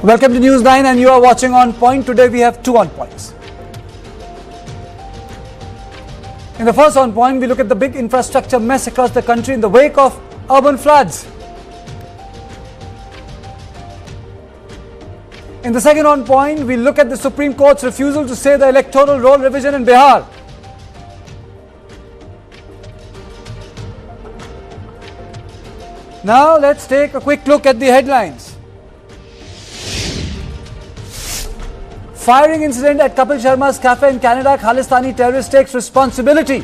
Welcome to News 9 and you are watching On Point. Today we have two On Points. In the first On Point, we look at the big infrastructure mess across the country in the wake of urban floods. In the second On Point, we look at the Supreme Court's refusal to say the electoral roll revision in Bihar. Now let's take a quick look at the headlines. Firing incident at Kapil Sharma's cafe in Canada, Khalistani terrorist takes responsibility.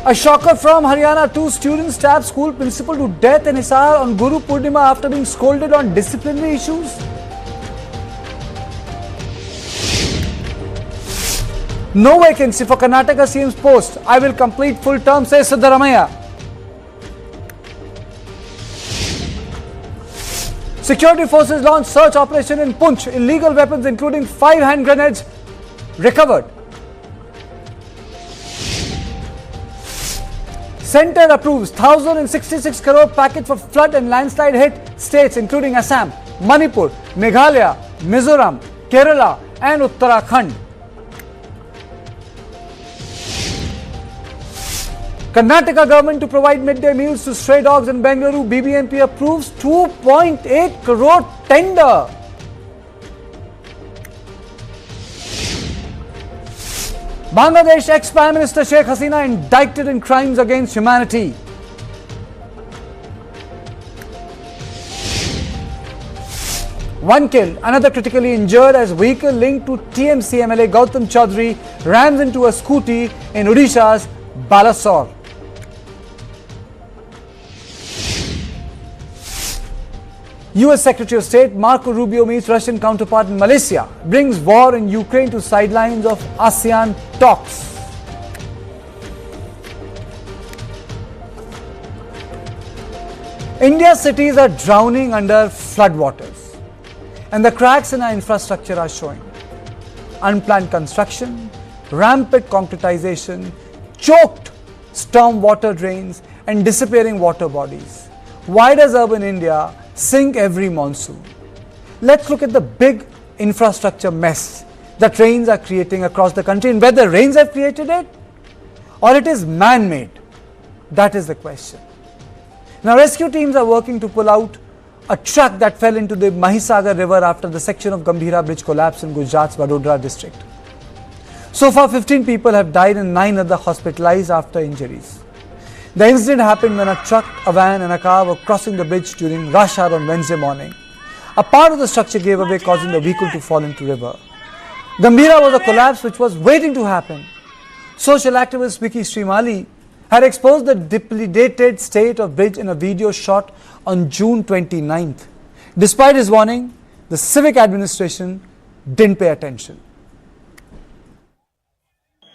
A shocker from Haryana, 2 students stabbed school principal to death in Hisar on Guru Purnima after being scolded on disciplinary issues. No vacancy for Karnataka CM's post. I will complete full term, says Siddaramaiah. Security forces launched search operation in Punch. Illegal weapons including 5 hand grenades recovered. Centre approves 1,066 crore package for flood and landslide hit states including Assam, Manipur, Meghalaya, Mizoram, Kerala and Uttarakhand. Karnataka government to provide midday meals to stray dogs in Bengaluru. BBMP approves 2.8 crore tender. Bangladesh ex-Prime Minister Sheikh Hasina indicted in crimes against humanity. One killed, another critically injured as vehicle linked to TMC MLA Gautam Chaudhary rams into a scooty in Odisha's Balasore. US Secretary of State Marco Rubio meets Russian counterpart in Malaysia, brings war in Ukraine to sidelines of ASEAN talks. India's cities are drowning under floodwaters, and the cracks in our infrastructure are showing. Unplanned construction, rampant concretization, choked storm water drains, and disappearing water bodies. Why does urban India sink every monsoon? Let's look at the big infrastructure mess that rains are creating across the country and whether rains have created it or it is man-made. That is the question. Now rescue teams are working to pull out a truck that fell into the Mahisagar river after the section of Gambhira bridge collapsed in Gujarat's Vadodara district. So far 15 people have died and 9 others hospitalized after injuries. The incident happened when a truck, a van and a car were crossing the bridge during rush hour on Wednesday morning. A part of the structure gave away, causing the vehicle to fall into the river. Gambhira was a collapse which was waiting to happen. Social activist Vicky Srimali had exposed the dilapidated state of bridge in a video shot on June 29th. Despite his warning, the civic administration didn't pay attention.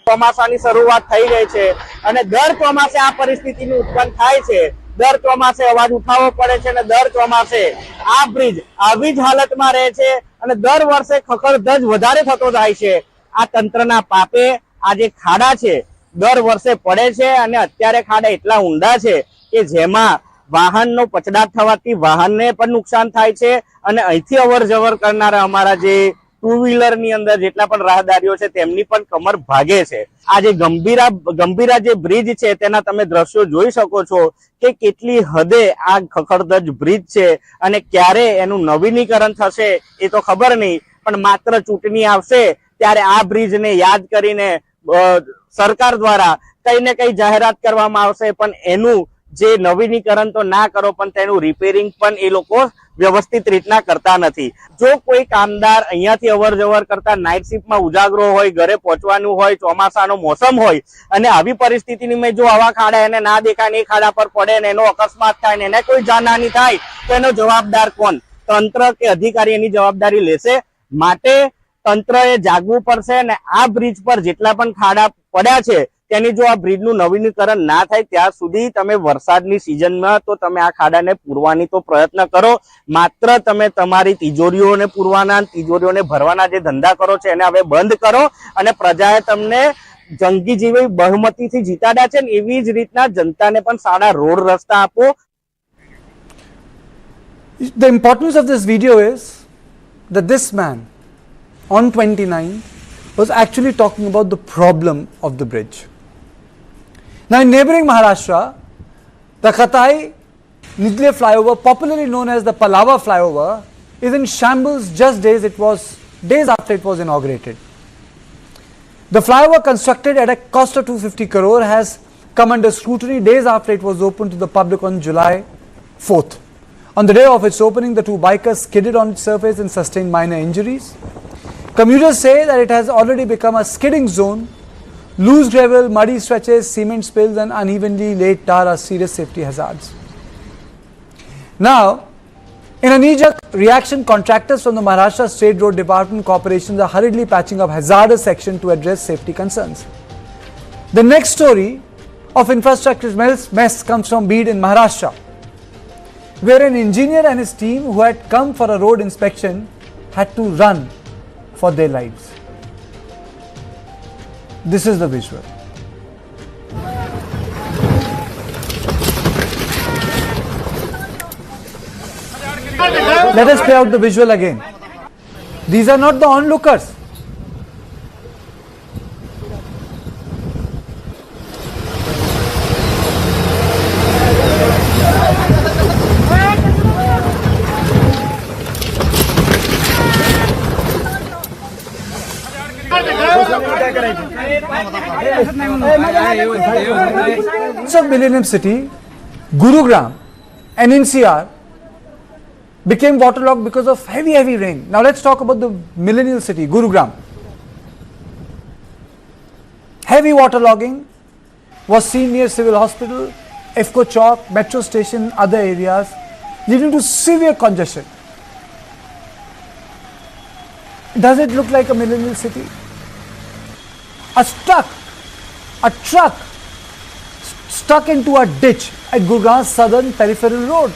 ચોમાસાની શરૂઆત થઈ ગઈ છે અને દર ચોમાસે આ પરિસ્થિતિનું ઉત્પન્ન થાય છે. દર ચોમાસે અવાજ ઉઠાવવો પડે છે અને દર ચોમાસે આ બ્રિજ આવી જ હાલતમાં રહે છે અને દર વર્ષે ખખડધજ વધારે થતો જાય છે. આ તંત્રના પાપે આ જે ખાડા છે દર વર્ષે પડે છે અને અત્યારે ખાડા એટલા ઊંડા છે કે જેમાં વાહનનો પછડાટ થવાથી વાહનને પણ નુકસાન થાય છે અને અહીંથી અવર જવર કરનારા અમારા જે ટુ વ્હીલર ની અંદર જેટલા પણ રાહદારીઓ છે તેમની પણ કમર ભાગે છે. આ જે ગંભીરા જે બ્રિજ છે તેના તમે દ્રશ્યો જોઈ શકો છો કે કેટલી હદે આ ખખડધજ બ્રિજ છે અને ક્યારે એનું નવીનીકરણ થશે એ તો ખબર નહીં, પણ માત્ર ચૂંટણી આવશે ત્યારે આ બ્રિજને યાદ કરીને સરકાર દ્વારા કઈ ને કઈ જાહેરાત કરવામાં આવશે, પણ એનું જે નવીનીકરણ તો ના કરો પણ તેનું રિપેરિંગ પણ એ લોકો વ્યવસ્થિત રીતના કરતા નથી. જો કોઈ કામદાર અહીંયાથી અવર જવર કરતા નાઇટ શિફ્ટમાં ઉજાગરો હોય, ઘરે પહોંચવાનું હોય, ચોમાસાનો મોસમ હોય અને આવી પરિસ્થિતિની જો આવા ખાડા એને ના દેખાય ને એ ખાડા પર પડે ને એનો અકસ્માત થાય ને એને કોઈ જાનહાનિ થાય તો એનો જવાબદાર કોણ? તંત્ર કે અધિકારી એની જવાબદારી લેશે? માટે તંત્રએ જાગવું પડશે ને આ બ્રિજ પર જેટલા પણ ખાડા પડ્યા છે તેની જો આ બ્રિજનું નવીનીકરણ ના થાય ત્યાં સુધી તમે વરસાદની સિઝનમાં તો તમે આ ખાડાને પૂરવાની તો પ્રયત્ન કરો. માત્ર તમે તમારી તિજોરીઓને પૂરવાના, તિજોરીઓને ભરવાના જે ધંધા કરો છો એને હવે બંધ કરો અને પ્રજાએ તમને જંગી જેવી બહુમતીથી જીતાડ્યા છે ને એવી જ રીતના જનતાને પણ સારા રોડ રસ્તા આપો. The importance of this video is that this man on 29 was actually talking about the problem of the bridge. Now in neighboring Maharashtra, the Khatai-Nidle flyover, popularly known as the Palava flyover, is in shambles just days after it was inaugurated. The flyover, constructed at a cost of 250 crore, has come under scrutiny days after it was opened to the public on July 4th. On the day of its opening, the two bikers skidded on its surface and sustained minor injuries. Commuters say that it has already become a skidding zone. Loose gravel, muddy stretches, cement spills and unevenly laid tar are serious safety hazards. Now, in a knee-jerk reaction, contractors from the Maharashtra State Road Department corporations are hurriedly patching up hazardous section to address safety concerns. The next story of infrastructure mess comes from Bid in Maharashtra, where an engineer and his team who had come for a road inspection had to run for their lives. This is the visual. Let us play out the visual again. These are not the onlookers. So Millennium City, Gurugram and NCR became waterlogged because of heavy rain. Now let's talk about the millennial city, Gurugram. Heavy waterlogging was seen near Civil Hospital, EFCO Chowk, metro station, other areas, leading to severe congestion. Does it look like a millennial city? A truck stuck into a ditch at Gurgaon's southern peripheral road.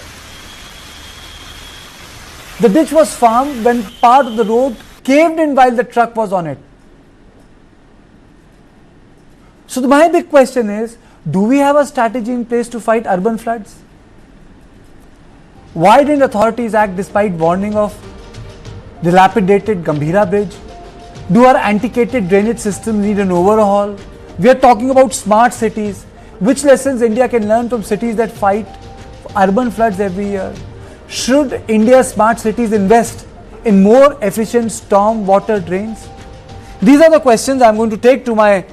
The ditch was formed when part of the road caved in while the truck was on it. So my big question is, do we have a strategy in place to fight urban floods? Why didn't authorities act despite warning of dilapidated Gambhira bridge? Do our antiquated drainage system need an overhaul? We are talking about smart cities. Which lessons India can learn from cities that fight urban floods every year? Should India's smart cities invest in more efficient storm water drains? These are the questions I am going to take to my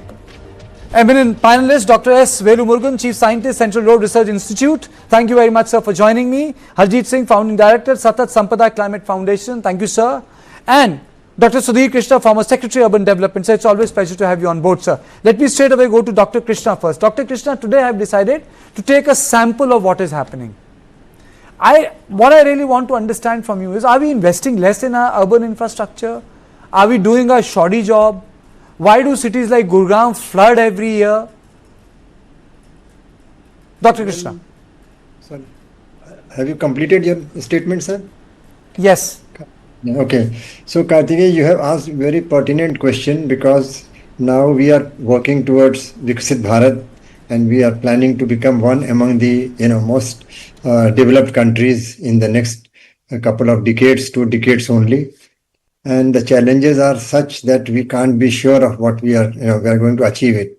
eminent panelist, Dr. S. Velumurugan, Chief Scientist, Central Road Research Institute. Thank you very much, sir, for joining me. Harjeet Singh, Founding Director, Satat Sampada Climate Foundation. Thank you, sir. And Dr. Sudhir Krishna, former Secretary Urban Development. Sir, it's always a pleasure to have you on board, sir. Let me straight away go to Dr. Krishna first. Dr. Krishna, today I have decided to take a sample of what is happening. What I really want to understand from you is, are we investing less in our urban infrastructure? Are we doing a shoddy job? Why do cities like Gurgaon flood every year? Dr. Krishna. Sir, have you completed your statement, sir? Yes. Okay. So, Karthikeya, you have asked very pertinent question, because now we are working towards Viksit Bharat, and we are planning to become one among the most developed countries in the next couple of decades, 2 decades only. And the challenges are such that we can't be sure of what we are going to achieve it.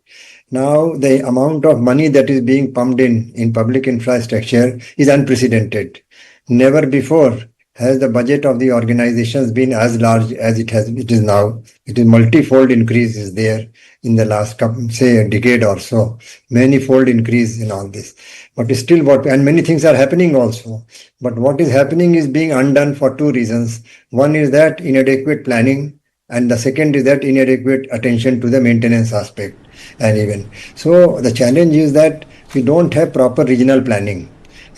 Now, the amount of money that is being pumped in public infrastructure is unprecedented. Never before has the budget of the organizations been as large as it is now. It is multi-fold increase is there in the last a decade or so. Many-fold increase in all this. But still and many things are happening also. But what is happening is being undone for 2 reasons. One is that inadequate planning, and the second is that inadequate attention to the maintenance aspect. And even so, the challenge is that we don't have proper regional planning.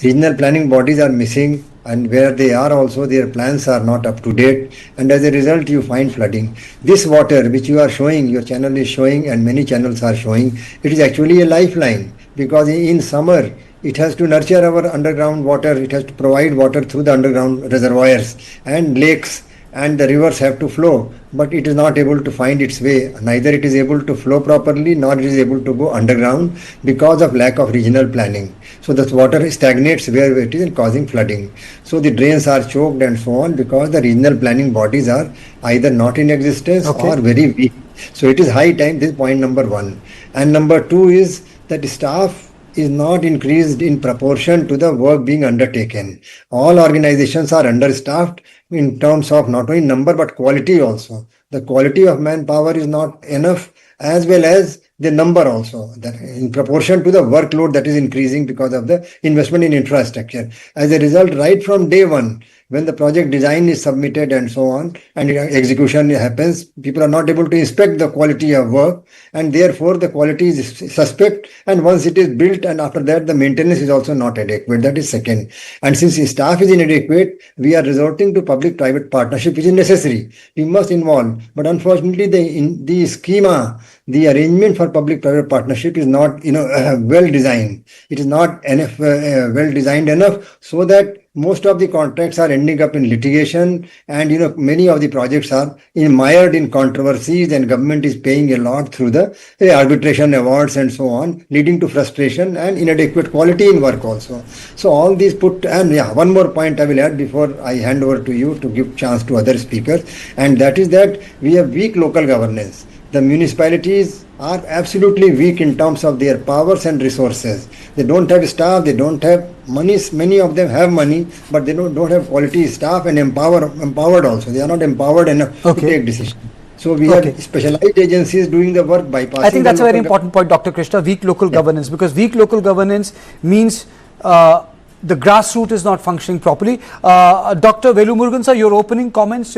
Regional planning bodies are missing, and where they are also, their plans are not up to date, and as a result you find flooding. This water which you are showing, your channel is showing, and many channels are showing, it is actually a lifeline, because in summer it has to nurture our underground water, it has to provide water through the underground reservoirs and lakes and the rivers have to flow, but it is not able to find its way. Neither it is able to flow properly, nor it is able to go underground because of lack of regional planning. So the water stagnates where it is and causing flooding. So the drains are choked and so on because the regional planning bodies are either not in existence or very weak. So it is high time. This is point number one. And number two is that staff is not increased in proportion to the work being undertaken. All organizations are understaffed in terms of not only number but quality also. The quality of manpower is not enough, as well as the number also, that in proportion to the workload that is increasing because of the investment in infrastructure. As a result, right from day one, when the project design is submitted and so on, and execution happens, people are not able to inspect the quality of work, and therefore the quality is suspect. And once it is built, and after that, the maintenance is also not adequate. That is second. And since staff is inadequate, we are resorting to public-private partnership, which is necessary. We must involve, but unfortunately, the schema, the arrangement for public-private partnership is not, well designed. It is not enough, well designed enough, so that most of the contracts are ending up in litigation, and many of the projects are mired in controversies, and government is paying a lot through the arbitration awards and so on, leading to frustration and inadequate quality in work also. So all these put, and one more point I will add before I hand over to you to give chance to other speakers, and that is that we have weak local governance. The municipalities are absolutely weak in terms of their powers and resources. They don't have staff, they don't have money. Many of them have money, but they don't have quality staff and empowered also. They are not empowered enough to take decisions. So we have specialized agencies doing the work bypassing. I think that's a very important point, Dr. Krishna, weak local governance, because weak local governance means the grassroots is not functioning properly. Dr. Velumurugan sir, your opening comments,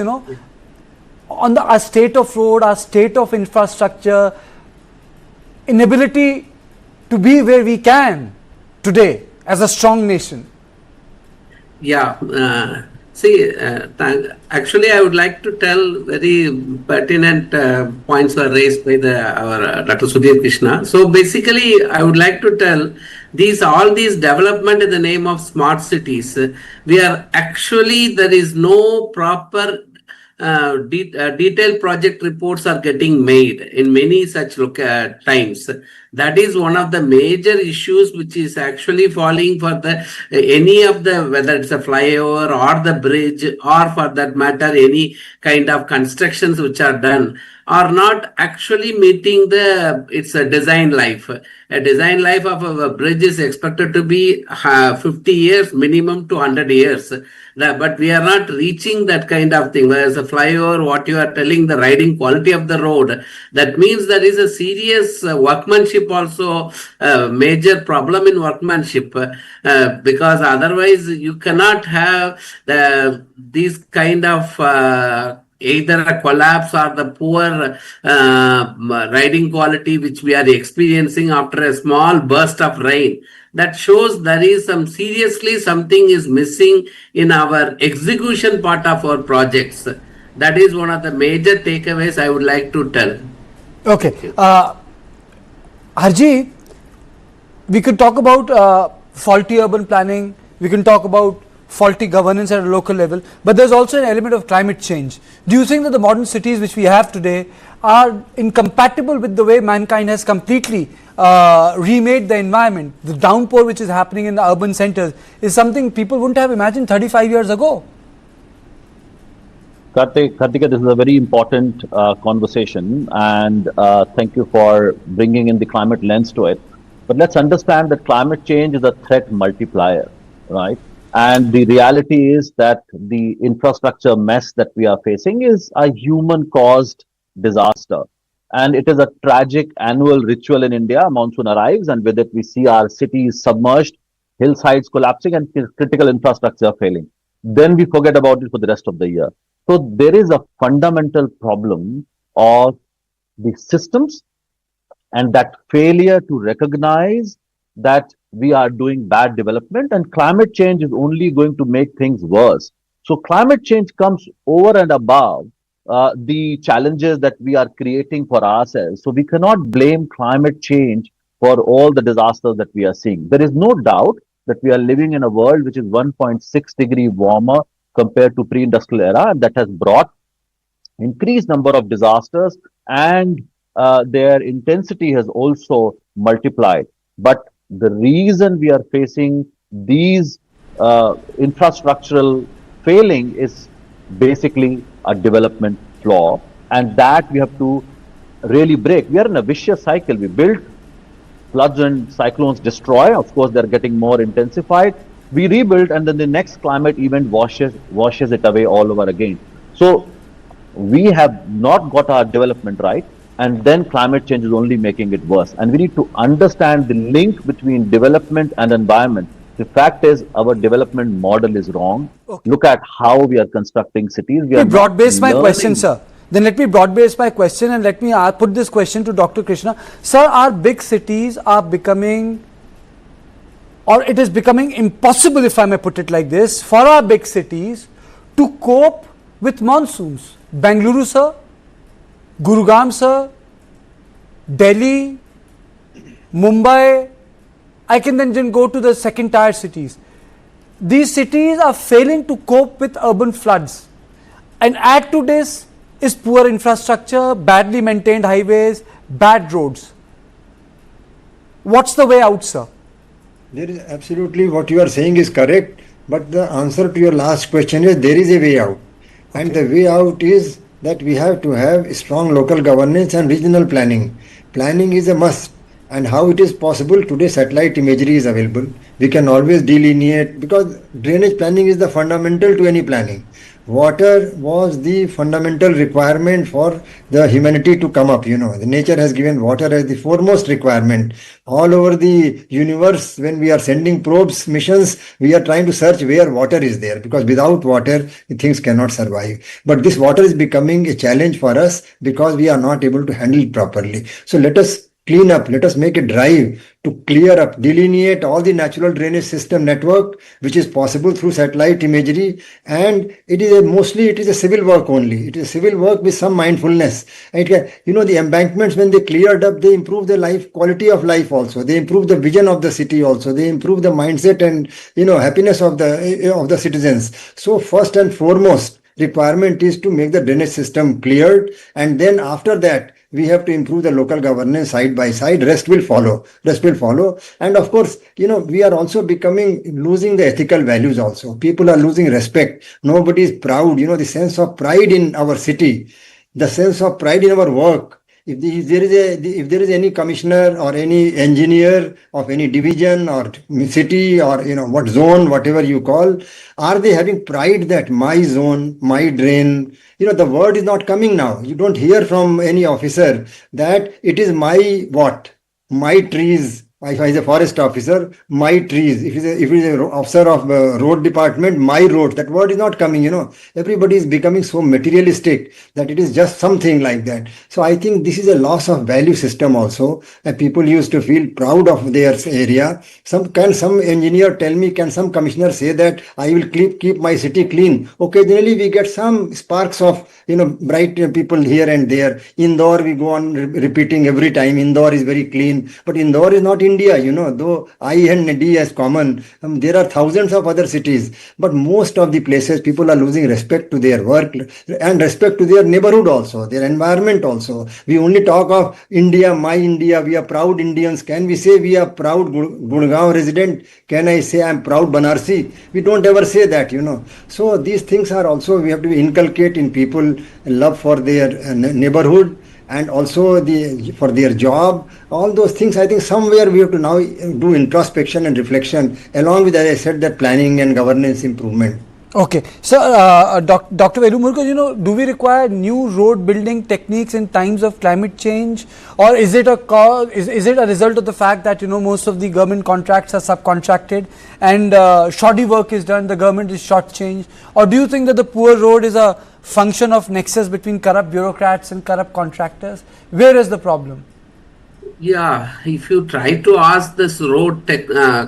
on our state of road, our state of infrastructure, inability to be where we can today as a strong nation. Yeah, actually I would like to tell very pertinent points were raised by our Dr. Sudhir Krishna. So basically I would like to tell all these development in the name of smart cities, there is no proper detailed project reports are getting made in many such times. That is one of the major issues which is actually falling for any of the, whether it's a flyover or the bridge, or for that matter any kind of constructions which are done, are not actually meeting its design life. A design life of a bridge is expected to be 50 years minimum to 100 years. But we are not reaching that kind of thing. Whereas a flyover, what you are telling, the riding quality of the road, that means there is a serious workmanship also, major problem in workmanship, because otherwise you cannot have these kind of either a collapse or the poor riding quality which we are experiencing after a small burst of rain. That shows there is something is missing in our execution part of our projects. That is one of the major takeaways I would like to tell. Okay. Harji, we could talk about faulty urban planning, we can talk about faulty governance at a local level, but there's also an element of climate change. Do you think that the modern cities which we have today are incompatible with the way mankind has completely remade the environment? The downpour which is happening in the urban centers is something people wouldn't have imagined 35 years ago. Kartika, this is a very important conversation, and thank you for bringing in the climate lens to it. But let's understand that climate change is a threat multiplier, right? And the reality is that the infrastructure mess that we are facing is a human-caused disaster. And it is a tragic annual ritual in India. Monsoon arrives, and with it we see our cities submerged, hillsides collapsing, and critical infrastructure failing. Then we forget about it for the rest of the year. So there is a fundamental problem of the systems, and that failure to recognize that we are doing bad development, and climate change is only going to make things worse. So climate change comes over and above the challenges that we are creating for ourselves. So we cannot blame climate change for all the disasters that we are seeing. There is no doubt that we are living in a world which is 1.6 degree warmer compared to pre-industrial era, and that has brought increased number of disasters, and their intensity has also multiplied. But the reason we are facing these infrastructural failing is basically a development flaw, and that we have to really break. We are in a vicious cycle. We build, floods and cyclones destroy. Of course, they're getting more intensified. We rebuild, and then the next climate event washes it away all over again. So we have not got our development right, and then climate change is only making it worse. And we need to understand the link between development and environment. The fact is, our development model is wrong. Okay. Look at how we are constructing cities. We are Let me broad-base my learning. question, sir. Then let me broad-base my question, and let me put this question to Dr. Krishna. Sir, our big cities are becoming, or it is becoming impossible, if I may put it like this, for our big cities to cope with monsoons. Bengaluru, sir, Gurugram, sir, Delhi, Mumbai, I can then go to the second tier cities. These cities are failing to cope with urban floods. And add to this is poor infrastructure, badly maintained highways, bad roads. What's the way out, sir? There is absolutely what you are saying is correct, but the answer to your last question is there is a way out. And the way out is that we have to have strong local governance and regional planning. Planning is a must. And how it is possible? Today satellite imagery is available. We can always delineate, because drainage planning is the fundamental to any planning. Water was the fundamental requirement for the humanity to come up. The nature has given water as the foremost requirement. All over the universe, when we are sending probes, missions, we are trying to search where water is there, because without water, things cannot survive. But this water is becoming a challenge for us because we are not able to handle it properly. So let us clean up, let us make a drive to clear up, delineate all the natural drainage system network, which is possible through satellite imagery. And it is mostly a civil work only. It is civil work with some mindfulness. And the embankments, when they cleared up, they improve the life, quality of life also. They improve the vision of the city also. They improve the mindset and, happiness of the citizens. So first and foremost requirement is to make the drainage system cleared. And then after that, we have to improve the local governance side by side. Rest will follow. And of course, we are also losing the ethical values also. People are losing respect. Nobody is proud. The sense of pride in our city, the sense of pride in our work. If there is any commissioner or any engineer of any division or city or what zone, whatever you call, are they having pride that my zone, my drain? The word is not coming now. You don't hear from any officer that it is my trees. If I is a forest officer, my trees. If it is an officer of road department, my road. That word is not coming. Everybody is becoming so materialistic that it is just something like that. So I think this is a loss of value system also. And people used to feel proud of their area. Can some engineer tell me? Can some commissioner say that I will keep my city clean? Occasionally we get some sparks of bright people here and there. Indore, we go on repeating every time. Indore is very clean, but Indore is not India, though I and D is common. There are thousands of other cities, but most of the places people are losing respect to their work and respect to their neighborhood also, their environment also. We only talk of India, my India. We are proud Indians. Can we say we are proud Gurgaon resident? Can I say I am proud Banarsi? We don't ever say that, So these things are also, we have to inculcate in people love for their neighborhood, and also for their job, all those things. I think somewhere we have to now do introspection and reflection, along with, as I said, that planning and governance improvement. Okay. So, Dr. Velumurukar, do we require new road building techniques in times of climate change, or is it a result of the fact that most of the government contracts are subcontracted and shoddy work is done, the government is shortchanged, or do you think that the poor road is a function of nexus between corrupt bureaucrats and corrupt contractors? Where is the problem? Yeah, if you try to ask this road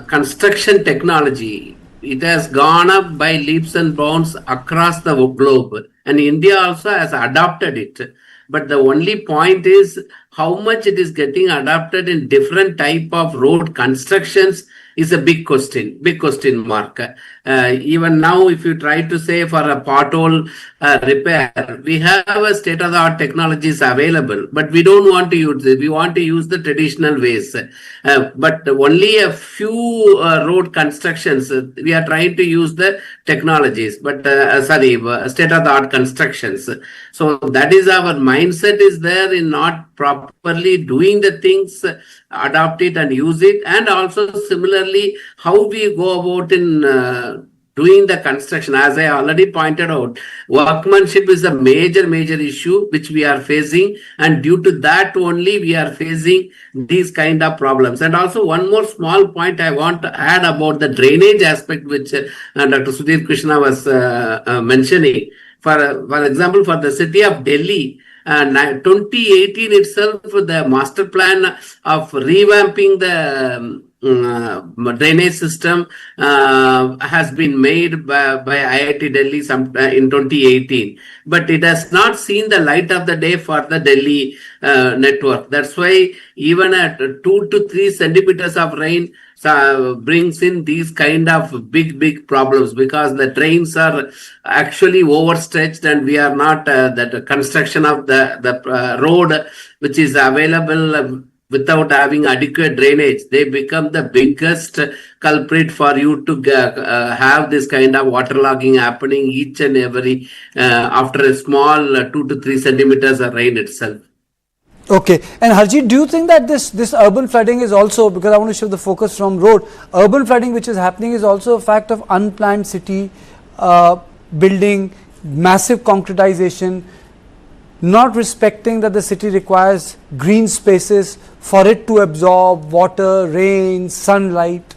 construction technology, it has gone up by leaps and bounds across the globe, and India also has adopted it. But the only point is how much it is getting adopted in different type of road constructions is a big question mark. Even now, if you try to say for a pothole repair, we have a state-of-the-art technologies available, but we don't want to use it. We want to use the traditional ways. But only a few road constructions, we are trying to use the technologies, but state-of-the-art constructions. So that is our mindset is there in not properly doing the things, adopt it and use it, and also similarly how we go about in doing the construction. As I already pointed out, workmanship is a major issue which we are facing, and due to that only we are facing these kind of problems. And also one more small point I want to add about the drainage aspect which Dr. Sudhir Krishna was mentioning. For example, for the city of Delhi, 2018 itself, the master plan of revamping the drainage system has been made by IIT Delhi in 2018, but it has not seen the light of the day for the Delhi network. That's why even at 2 to 3 centimeters of rain brings in these kind of big problems, because the drains are actually overstretched, and we are not that construction of the road which is available without having adequate drainage. They become the biggest culprit for you to have this kind of waterlogging happening each and every after a small 2 to 3 centimeters of rain itself. Okay, and Harjeet, do you think that this urban flooding is also, because I want to shift the focus from road, urban flooding which is happening is also a fact of unplanned city building, massive concretization, not respecting that the city requires green spaces for it to absorb water, rain, sunlight?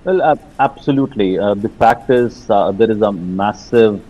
Well, absolutely. The fact is there is a massive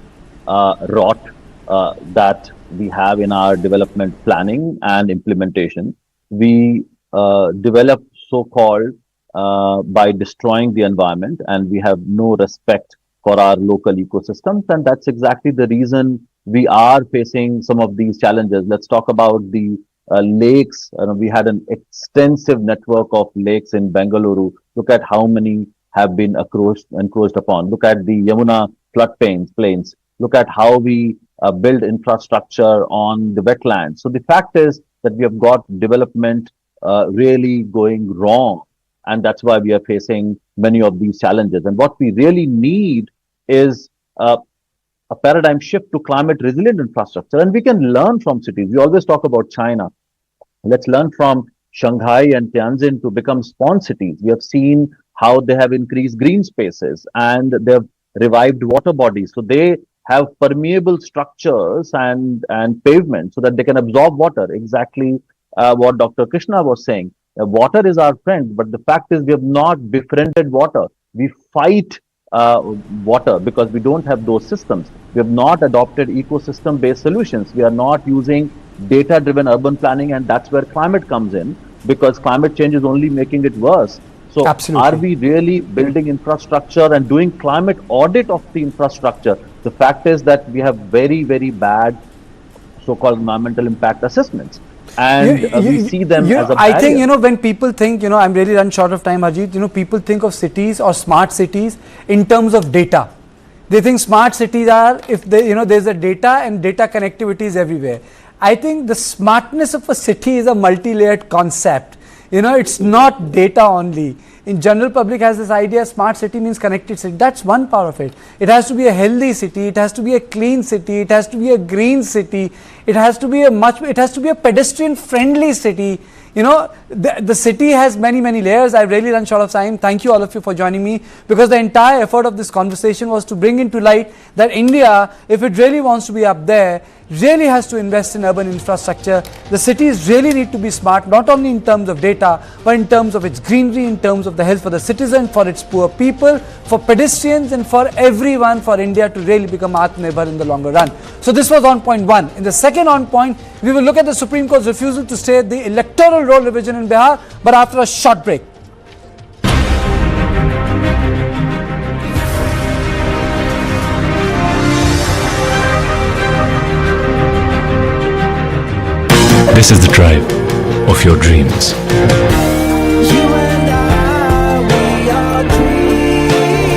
rot that we have in our development planning and implementation. We develop so-called by destroying the environment, and we have no respect for our local ecosystems, and that's exactly the reason we are facing some of these challenges. Let's talk about the lakes. We had an extensive network of lakes in Bengaluru. Look at how many have been encroached upon. Look at the Yamuna floodplains. Look at how we build infrastructure on the wetlands. So the fact is that we have got development really going wrong, and that's why we are facing many of these challenges. And what we really need is a paradigm shift to climate resilient infrastructure, and we can learn from cities. We always talk about China. Let's learn from Shanghai and Tianjin to become spawn cities. We have seen how they have increased green spaces and they have revived water bodies. So they have permeable structures and pavement so that they can absorb water. Exactly what Dr. Krishna was saying. Water is our friend, but the fact is we have not befriended water. We fight water because we don't have those systems. We have not adopted ecosystem-based solutions. We are not using data-driven urban planning, and that's where climate comes in, because climate change is only making it worse. So Absolutely. Are we really building infrastructure and doing climate audit of the infrastructure? The fact is that we have very, very bad so-called environmental impact assessments. And we see them as a barrier. I think, when people think, I'm really run short of time, Harjeet, people think of cities or smart cities in terms of data. They think smart cities are, if they, there's a data and data connectivity is everywhere. I think the smartness of a city is a multi-layered concept. It's not data only. In general public has this idea smart city means connected city. That's one part of it. It has to be a healthy city. It has to be a clean city. It has to be a green city. It has to be a pedestrian friendly city. The city has many, many layers. I've really run short of time. Thank you all of you for joining me, because the entire effort of this conversation was to bring into light that India, if it really wants to be up there, really has to invest in urban infrastructure. The cities really need to be smart, not only in terms of data, but in terms of its greenery, in terms of the health for the citizen, for its poor people, for pedestrians, and for everyone, for India to really become Atmanirbhar in the longer run. So this was on point one. In the second on point, we will look at the Supreme Court's refusal to stay the electoral roll revision in Bihar, but after a short break. This is the drive of your dreams. You and I, we are dreamers.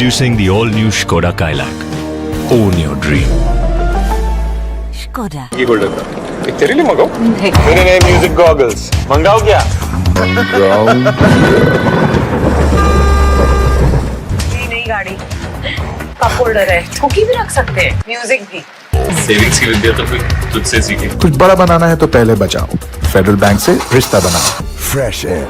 Introducing the all-new Skoda Kailak. Own your dream. Skoda. ये golden का एक तेरे लिए मंगाओ मेरे नए music goggles मंगाओ क्या ये नई गाड़ी कप होल्डर है कुकी भी रख सकते हैं म्यूजिक भी सेविंग्स की विद्या तो कोई तुझसे सीखे. कुछ बड़ा बनाना है तो पहले बचाओ. फेडरल बैंक से रिश्ता बनाओ. Fresh air.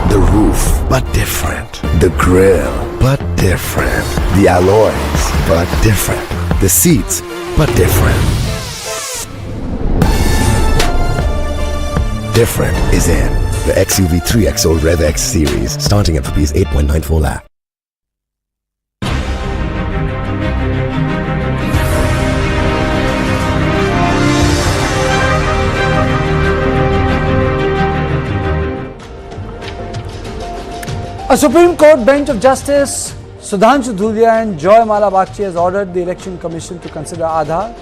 The roof, but different. The grill, but different. The alloys, but different. The seats, but different. Different is in the XUV 3XO Rev X series, starting at rupees 8.94 lakh. A Supreme Court bench of Justice Sudhanshu Dhulia and Joy Mala Bagchi has ordered the Election Commission to consider Aadhaar,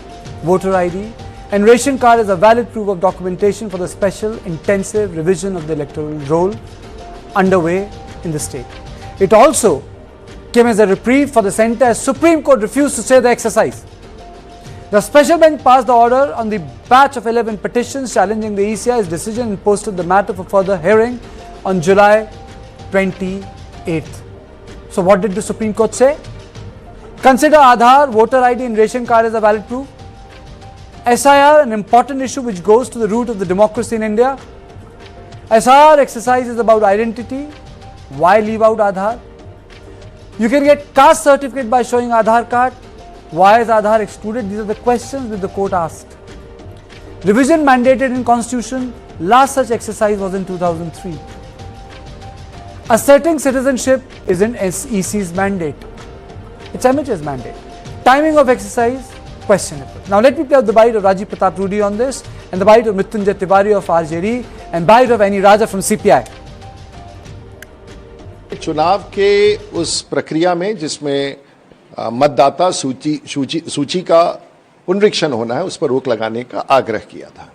voter ID and ration card as a valid proof of documentation for the special intensive revision of the electoral roll underway in the state. It also came as a reprieve for the centre as Supreme Court refused to stay the exercise. The special bench passed the order on the batch of 11 petitions challenging the ECI's decision and posted the matter for further hearing on July 28th. So what did the Supreme Court say? Consider Aadhaar, voter ID and ration card as a valid proof. SIR, an important issue which goes to the root of the democracy in India. SIR exercise is about identity. Why leave out Aadhaar? You can get caste certificate by showing Aadhaar card. Why is Aadhaar excluded? These are the questions which the court asked. Revision mandated in Constitution. Last such exercise was in 2003. Asserting citizenship is in EC's mandate. It's MH's mandate. Timing of exercise, questionable. Now let me play out the bite of Rajiv Pratap Rudy on this and the bite of Mrityunjay Tiwari of RJD and bite of Annie Raja from CPI. चुनाव के उस प्रक्रिया में जिसमें मतदाता सूची का पुनरीक्षण होना है उस पर रोक लगाने का आग्रह किया था.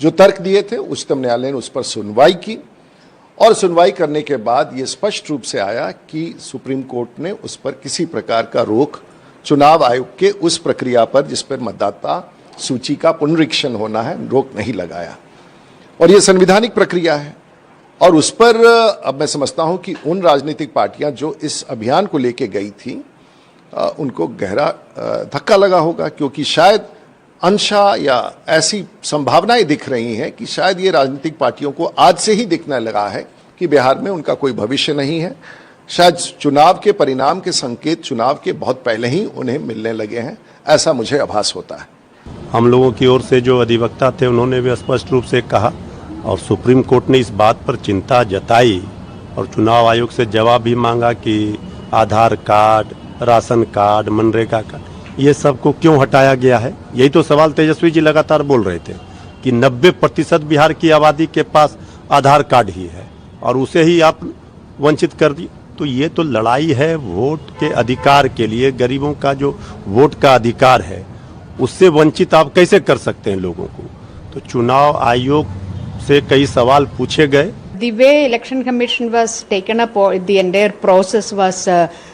जो तर्क दिए थे उच्चतम न्यायालय ने उस पर सुनवाई की और सुनवाई करने के बाद ये स्पष्ट रूप से आया कि सुप्रीम कोर्ट ने उस पर किसी प्रकार का रोक चुनाव आयोग के उस प्रक्रिया पर जिस पर मतदाता सूची का पुनरीक्षण होना है रोक नहीं लगाया. और ये संवैधानिक प्रक्रिया है और उस पर अब मैं समझता हूं कि उन राजनीतिक पार्टियां जो इस अभियान को लेके गई थी उनको गहरा धक्का लगा होगा क्योंकि शायद अंशा या ऐसी संभावनाएं दिख रही हैं कि शायद ये राजनीतिक पार्टियों को आज से ही दिखने लगा है कि बिहार में उनका कोई भविष्य नहीं है. शायद चुनाव के परिणाम के संकेत चुनाव के बहुत पहले ही उन्हें मिलने लगे हैं, ऐसा मुझे आभास होता है. हम लोगों की ओर से जो अधिवक्ता थे उन्होंने भी स्पष्ट रूप से कहा और सुप्रीम कोर्ट ने इस बात पर चिंता जताई और चुनाव आयोग से जवाब भी मांगा कि आधार कार्ड, राशन कार्ड, मनरेगा कार्ड ये सब को क्यों हटाया गया है. यही तो सवाल तेजस्वी जी लगातार बोल रहे थे कि 90% बिहार की आबादी के पास आधार कार्ड ही है और उसे ही आप वंचित कर दिए. तो ये तो लड़ाई है वोट के अधिकार के लिए. गरीबों का जो वोट का अधिकार है उससे वंचित आप कैसे कर सकते हैं लोगों को. तो चुनाव आयोग से कई सवाल पूछे गए. The way Election Commission was taken up, or the entire process was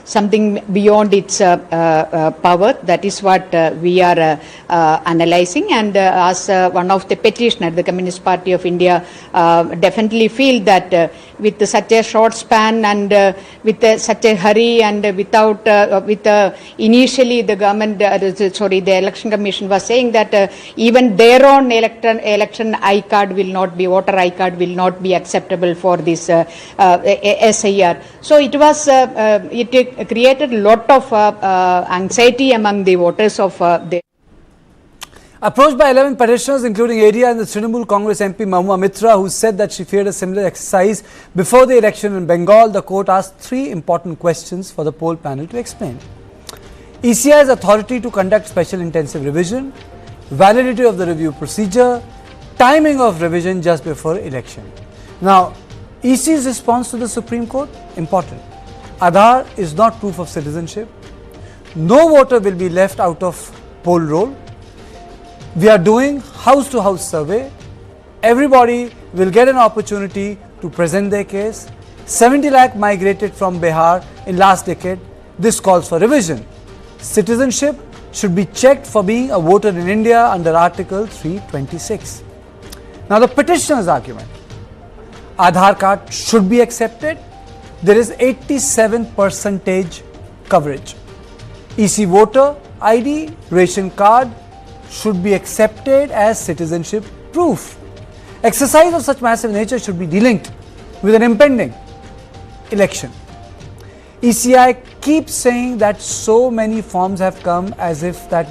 something beyond its power. That is what we are analyzing. And as one of the petitioners, the Communist Party of India definitely feel that with such a short span and with such a hurry and without, initially the government, the Election Commission was saying that even their own election I-card will not be, voter I-card will not be acceptable for this SIR. So it was, it created a lot of anxiety among the voters of the. Approached by 11 petitioners, including area and the Trinamool Congress MP Mahua Mitra, who said that she feared a similar exercise before the election in Bengal, the court asked 3 important questions for the poll panel to explain. ECI's authority to conduct special intensive revision, validity of the review procedure, timing of revision just before election. Now, EC's response to the Supreme Court, important. Aadhaar is not proof of citizenship. No voter will be left out of poll roll. We are doing house-to-house survey. Everybody will get an opportunity to present their case. 70 lakh migrated from Bihar in last decade, this calls for revision. Citizenship should be checked for being a voter in India under Article 326. Now the petitioner's argument, Aadhaar card should be accepted. There is 87% coverage. EC voter ID, ration card should be accepted as citizenship proof. Exercise of such massive nature should be delinked with an impending election. ECI keeps saying that so many forms have come as if that